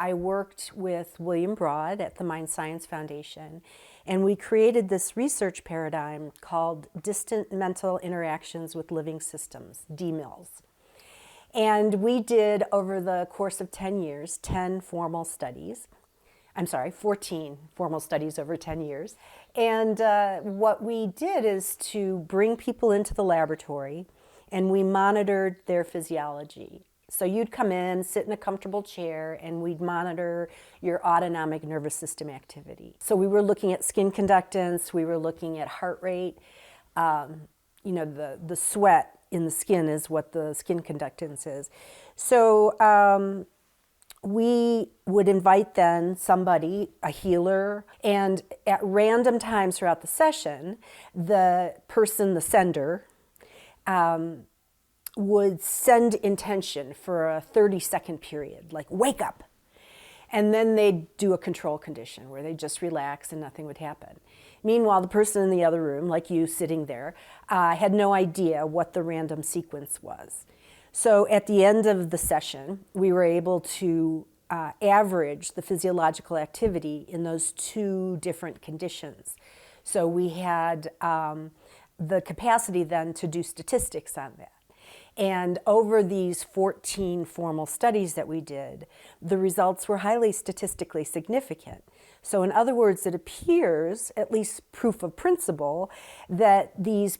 I worked with William Broad at the Mind Science Foundation, and we created this research paradigm called Distant Mental Interactions with Living Systems, DMILS. And we did, over the course of 10 years, 14 formal studies over 10 years. And what we did is to bring people into the laboratory, and we monitored their physiology. So you'd come in, sit in a comfortable chair, and we'd monitor your autonomic nervous system activity. So we were looking at skin conductance, we were looking at heart rate. The sweat in the skin is what the skin conductance is. So we would invite then somebody, a healer, and at random times throughout the session, the person, the sender, would send intention for a 30-second period, like wake up. And then they'd do a control condition where they just relax and nothing would happen. Meanwhile, the person in the other room, like you sitting there, had no idea what the random sequence was. So at the end of the session, we were able to average the physiological activity in those two different conditions. So we had the capacity then to do statistics on that. And over these 14 formal studies that we did, the results were highly statistically significant. So in other words, it appears, at least proof of principle, that these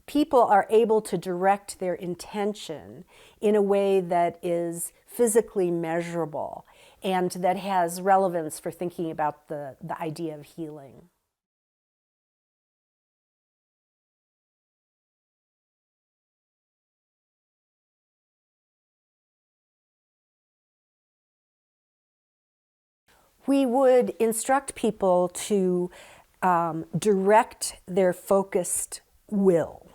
people are able to direct their intention in a way that is physically measurable and that has relevance for thinking about the idea of healing. We would instruct people to direct their focused will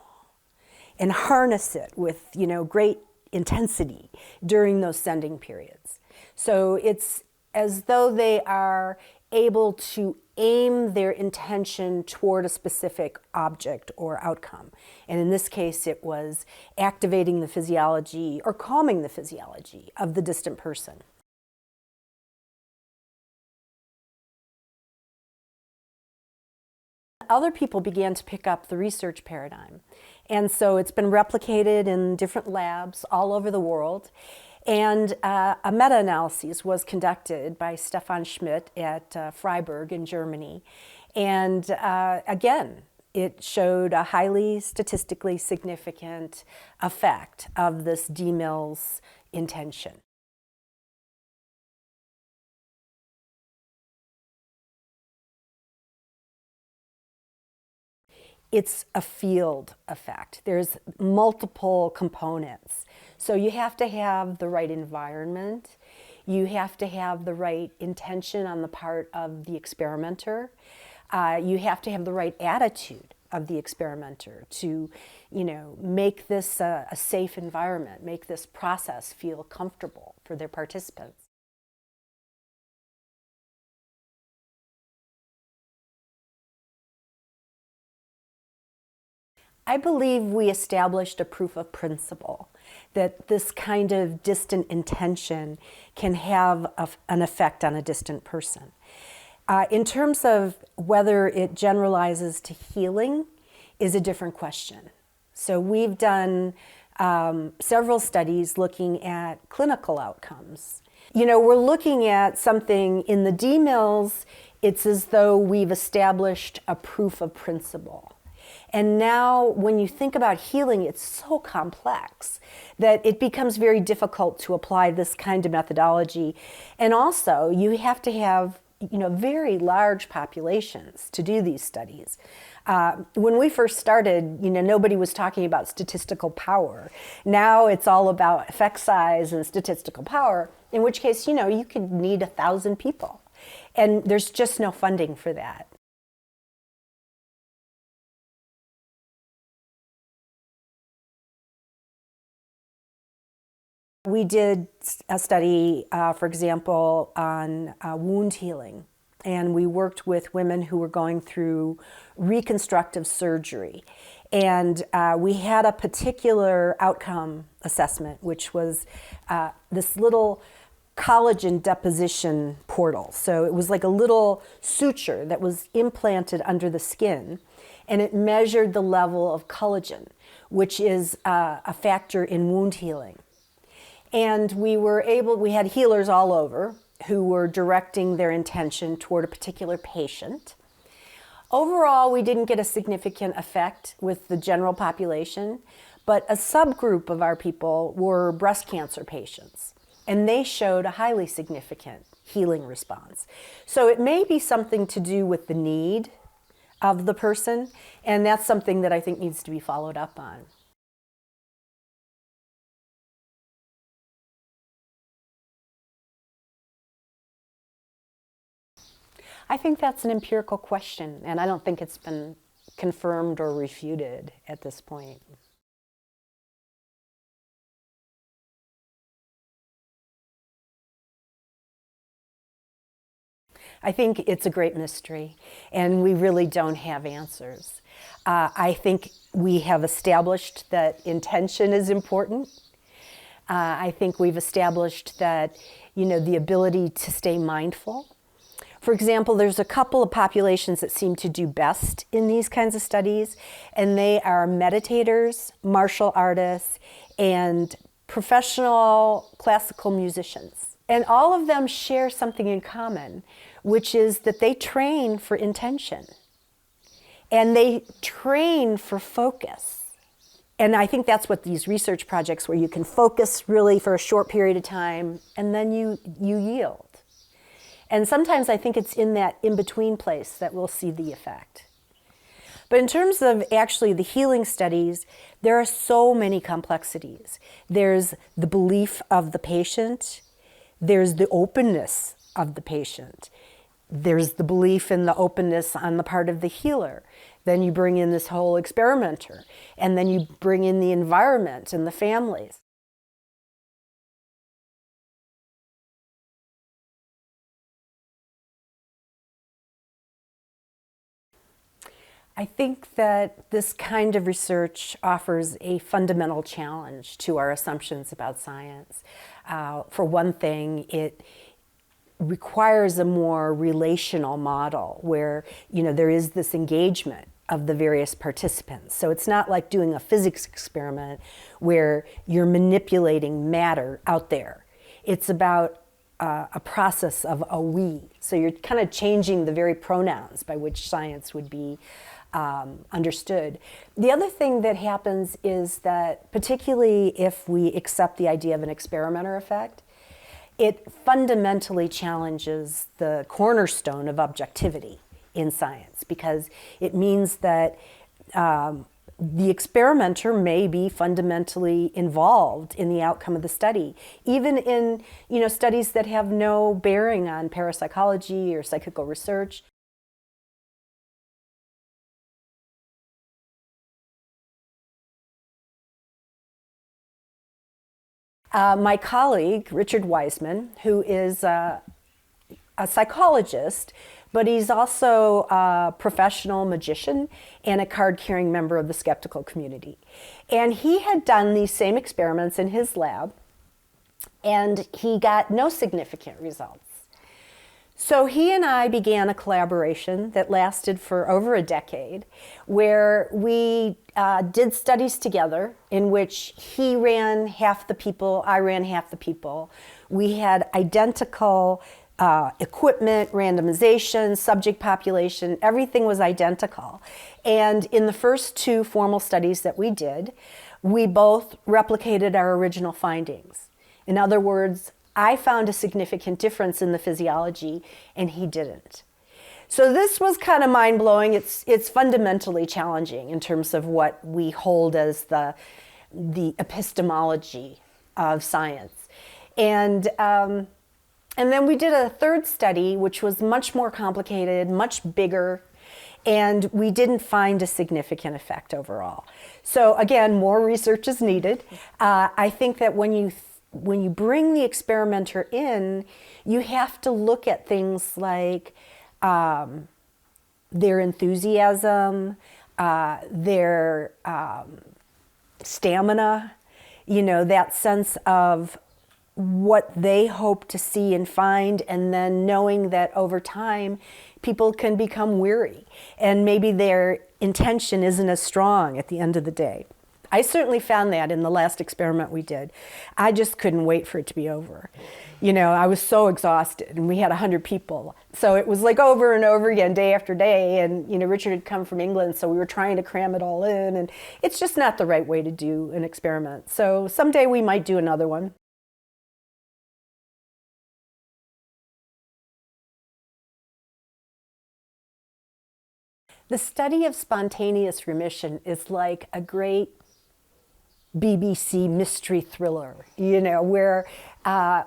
and harness it with, great intensity during those sending periods. So it's as though they are able to aim their intention toward a specific object or outcome. And in this case, it was activating the physiology or calming the physiology of the distant person. Other people began to pick up the research paradigm. And so it's been replicated in different labs all over the world. And a meta-analysis was conducted by Stefan Schmidt at Freiburg in Germany. And again, it showed a highly statistically significant effect of this DMILS intention. It's a field effect. There's multiple components. So you have to have the right environment. You have to have the right intention on the part of the experimenter. You have to have the right attitude of the experimenter to, make this a safe environment, make this process feel comfortable for their participants. I believe we established a proof of principle that this kind of distant intention can have an effect on a distant person. In terms of whether it generalizes to healing is a different question. So we've done several studies looking at clinical outcomes. We're looking at something in the DMILS, it's as though we've established a proof of principle. And now when you think about healing, it's so complex that it becomes very difficult to apply this kind of methodology. And also, you have to have very large populations to do these studies. When we first started, nobody was talking about statistical power. Now it's all about effect size and statistical power, in which case, you could need 1,000 people. And there's just no funding for that. We did a study, for example, on wound healing, and we worked with women who were going through reconstructive surgery. And we had a particular outcome assessment, which was this little collagen deposition portal. So it was like a little suture that was implanted under the skin, and it measured the level of collagen, which is a factor in wound healing. And we had healers all over who were directing their intention toward a particular patient. Overall, we didn't get a significant effect with the general population, but a subgroup of our people were breast cancer patients, and they showed a highly significant healing response. So it may be something to do with the need of the person, and that's something that I think needs to be followed up on. I think that's an empirical question, and I don't think it's been confirmed or refuted at this point. I think it's a great mystery, and we really don't have answers. I think we have established that intention is important. I think we've established that, the ability to stay mindful. For example, there's a couple of populations that seem to do best in these kinds of studies, and they are meditators, martial artists, and professional classical musicians. And all of them share something in common, which is that they train for intention, and they train for focus. And I think that's what these research projects, where you can focus really for a short period of time, and then you yield. And sometimes I think it's in that in-between place that we'll see the effect. But in terms of actually the healing studies, there are so many complexities. There's the belief of the patient. There's the openness of the patient. There's the belief in the openness on the part of the healer. Then you bring in this whole experimenter. And then you bring in the environment and the families. I think that this kind of research offers a fundamental challenge to our assumptions about science. For one thing, it requires a more relational model where, there is this engagement of the various participants. So it's not like doing a physics experiment where you're manipulating matter out there. It's about a process of a we. So you're kind of changing the very pronouns by which science would be understood. The other thing that happens is that, particularly if we accept the idea of an experimenter effect, it fundamentally challenges the cornerstone of objectivity in science, because it means that the experimenter may be fundamentally involved in the outcome of the study, even in studies that have no bearing on parapsychology or psychical research. My colleague, Richard Wiseman, who is a psychologist, but he's also a professional magician and a card-carrying member of the skeptical community. And he had done these same experiments in his lab, and he got no significant results. So he and I began a collaboration that lasted for over a decade, where we did studies together in which he ran half the people, I ran half the people. We had identical equipment, randomization, subject population, everything was identical. And in the first two formal studies that we did, we both replicated our original findings. In other words, I found a significant difference in the physiology, and he didn't. So this was kind of mind-blowing. It's fundamentally challenging in terms of what we hold as the epistemology of science. And then we did a third study, which was much more complicated, much bigger, and we didn't find a significant effect overall. So again, more research is needed. I think that when you bring the experimenter in, you have to look at things like their enthusiasm, their stamina, that sense of what they hope to see and find, and then knowing that over time people can become weary and maybe their intention isn't as strong at the end of the day. I certainly found that in the last experiment we did. I just couldn't wait for it to be over. You know, I was so exhausted, and we had 100 people. So it was like over and over again, day after day. And, you know, Richard had come from England, so we were trying to cram it all in. And it's just not the right way to do an experiment. So someday we might do another one. The study of spontaneous remission is like a great BBC mystery thriller, you know, where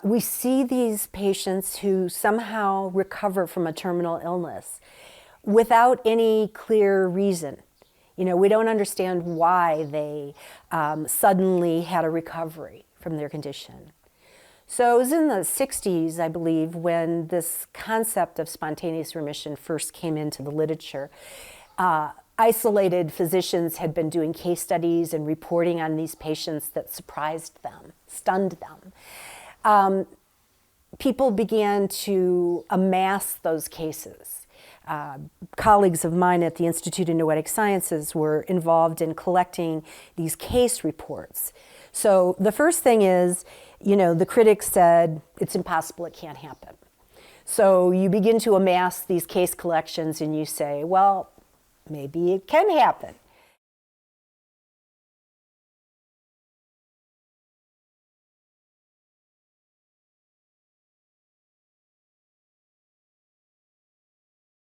we see these patients who somehow recover from a terminal illness without any clear reason. You know, we don't understand why they suddenly had a recovery from their condition. So it was in the 60s, I believe, when this concept of spontaneous remission first came into the literature. Isolated physicians had been doing case studies and reporting on these patients that surprised them, stunned them. People began to amass those cases. Colleagues of mine at the Institute of Noetic Sciences were involved in collecting these case reports. So the first thing is, you know, the critics said, it's impossible, it can't happen. So you begin to amass these case collections and you say, well, maybe it can happen.